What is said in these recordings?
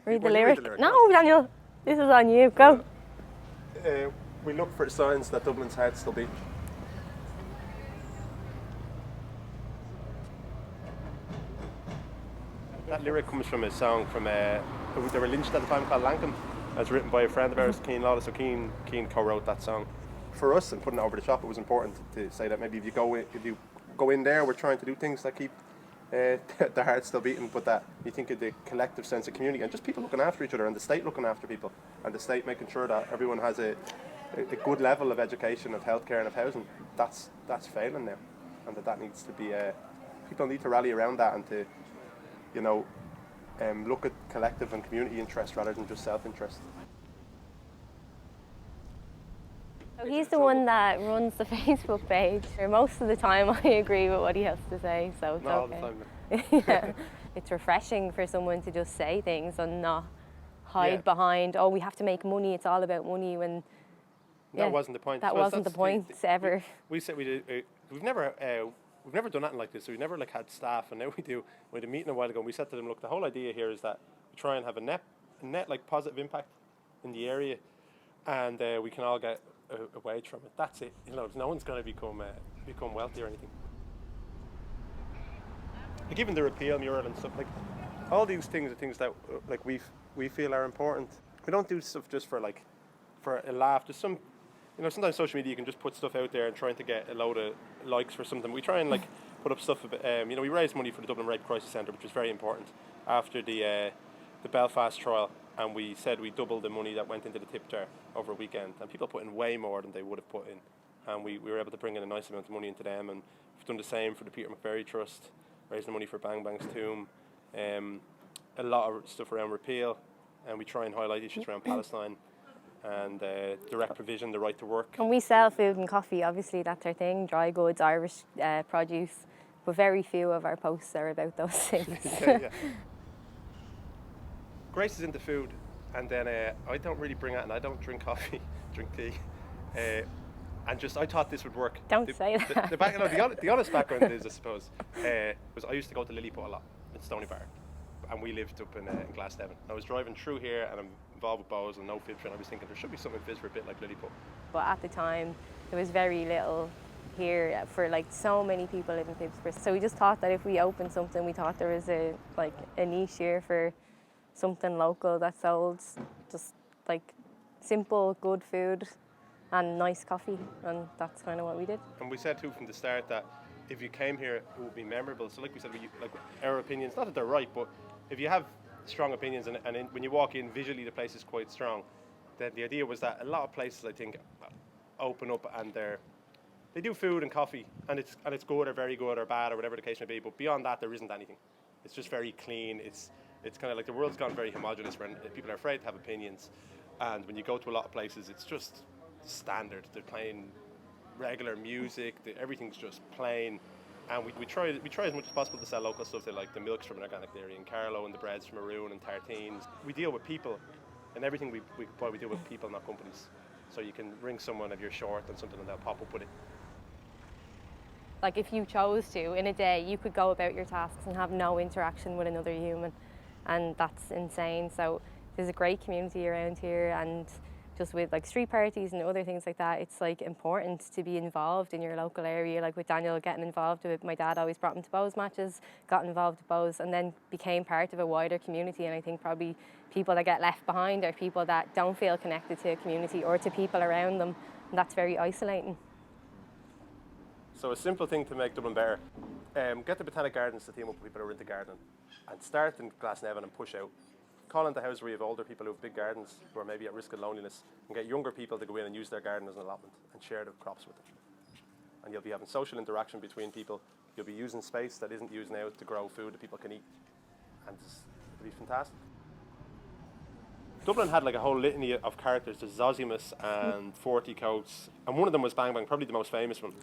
Read the lyric. No, Daniel, this is on you. Go. We look for signs that Dublin's heart still beats. That lyric comes from a song from they were lynched at the time called Lankin. It was written by a friend of ours, Keane Lawless. So Keane co-wrote that song. For us, and putting it over the shop, it was important to say that maybe if you go in there, we're trying to do things that keep the heart still beating, but that you think of the collective sense of community and just people looking after each other, and the state looking after people, and the state making sure that everyone has a good level of education, of healthcare, and of housing. That's failing now, and that needs to be. People need to rally around that and to, look at collective and community interest rather than just self-interest. So he's the one that runs the Facebook page. Most of the time I agree with what he has to say, so it's Not okay. all the time. Yeah. It's refreshing for someone to just say things and not hide behind, we have to make money, it's all about money, when that wasn't the point. That wasn't the point ever. We said we did. We've never done anything like this. So we've never had staff, and now we do. We had a meeting a while ago, and we said to them, look, the whole idea here is that we try and have a net positive impact in the area, and we can all get a wage from it. That's it. No one's going to become wealthy or anything. Like even the repeal mural and stuff, like all these things are things that we feel are important. We don't do stuff just for a laugh. Just some, sometimes social media you can just put stuff out there and trying to get a load of likes for something. We try and put up stuff. We raised money for the Dublin Rape Crisis Centre, which was very important after the Belfast trial, and we said we doubled the money that went into the tip jar over a weekend, and people put in way more than they would have put in, and we were able to bring in a nice amount of money into them, and we've done the same for the Peter McVerry Trust, raising money for Bang Bang's tomb, a lot of stuff around repeal, and we try and highlight issues around Palestine and direct provision, the right to work. And we sell food and coffee, obviously that's our thing, dry goods, Irish produce, but very few of our posts are about those things. Yeah. Grace is into food, and then I don't really bring it, and I don't drink coffee, drink tea. And I thought this would work. Don't say that. The honest background is, I suppose, was I used to go to Lilliput a lot in Stony Bar, and we lived up in Glasnevin. I was driving through here, and I'm involved with Bows and no Phibsborough, and I was thinking there should be something in Phibsborough a bit like Lilliput. But at the time, there was very little here for so many people live in Phibsborough. So we just thought that if we opened something, we thought there was a niche here for something local that sold just simple, good food and nice coffee, and that's kind of what we did. And we said too from the start that if you came here, it would be memorable. So like we said, our opinions, not that they're right, but if you have strong opinions and when you walk in, visually the place is quite strong, then the idea was that a lot of places, I think, open up and they do food and coffee, and it's good or very good or bad or whatever the case may be, but beyond that there isn't anything. It's just very clean. It's kind of like the world's gone very homogenous where people are afraid to have opinions, and when you go to a lot of places it's just standard. They're playing regular music, everything's just plain, and we try as much as possible to sell local stuff. They the milks from an organic dairy in Carlow and the breads from Maroon and tartines. We deal with people, and everything we deal with people, not companies. So you can ring someone if you're short on something and they'll pop up with it. If you chose to, in a day, you could go about your tasks and have no interaction with another human, and that's insane. So there's a great community around here, and just with street parties and other things like that, it's important to be involved in your local area. With Daniel getting involved with, my dad always brought him to Bows matches, got involved with Bows, and then became part of a wider community. And I think probably people that get left behind are people that don't feel connected to a community or to people around them, and that's very isolating. So a simple thing to make Dublin better, get the Botanic Gardens to team up with people who are into gardening, and start in Glasnevin and push out. Call into houses where you have older people who have big gardens who are maybe at risk of loneliness, and get younger people to go in and use their garden as an allotment and share the crops with them. And you'll be having social interaction between people. You'll be using space that isn't used now to grow food that people can eat, and it'll be fantastic. Dublin had a whole litany of characters. There's Zosimus and 40 Coats, and one of them was Bang Bang, probably the most famous one.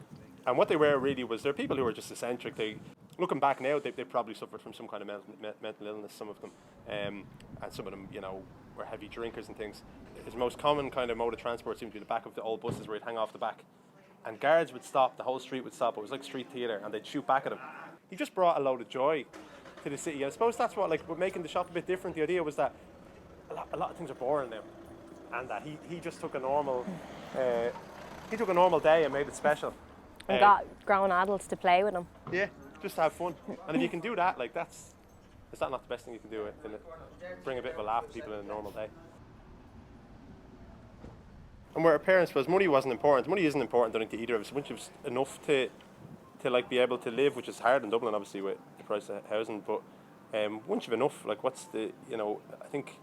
And what they were really was they're people who were just eccentric. Looking back now, they probably suffered from some kind of mental illness, some of them. And some of them, were heavy drinkers and things. His most common kind of mode of transport seemed to be the back of the old buses where he'd hang off the back. And guards would stop, the whole street would stop. It was like street theatre, and they'd shoot back at him. He just brought a load of joy to the city. And I suppose that's what making the shop a bit different. The idea was that a lot of things are boring now, and that he just took a normal day and made it special. And got grown adults to play with them. Yeah, just to have fun. And if you can do that, like it's not the best thing you can do. Bring a bit of a laugh to people in a normal day. And where our parents was, money wasn't important. Money isn't important, I think, to either of us. Once you've enough to like be able to live, which is hard in Dublin, obviously, with the price of housing. But once you've enough, like, what's the, I think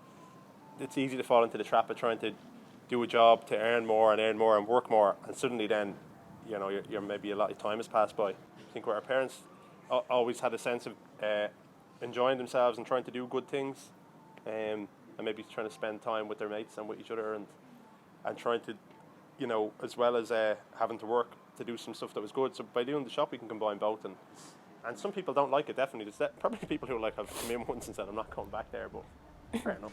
it's easy to fall into the trap of trying to do a job to earn more and work more, and suddenly then, you're maybe a lot of time has passed by. I think where our parents always had a sense of enjoying themselves and trying to do good things, and maybe trying to spend time with their mates and with each other, and trying to, as well as having to work to do some stuff that was good. So by doing the shop, we can combine both. And some people don't like it, definitely. There's probably people who have come in once and said, I'm not coming back there, but fair enough,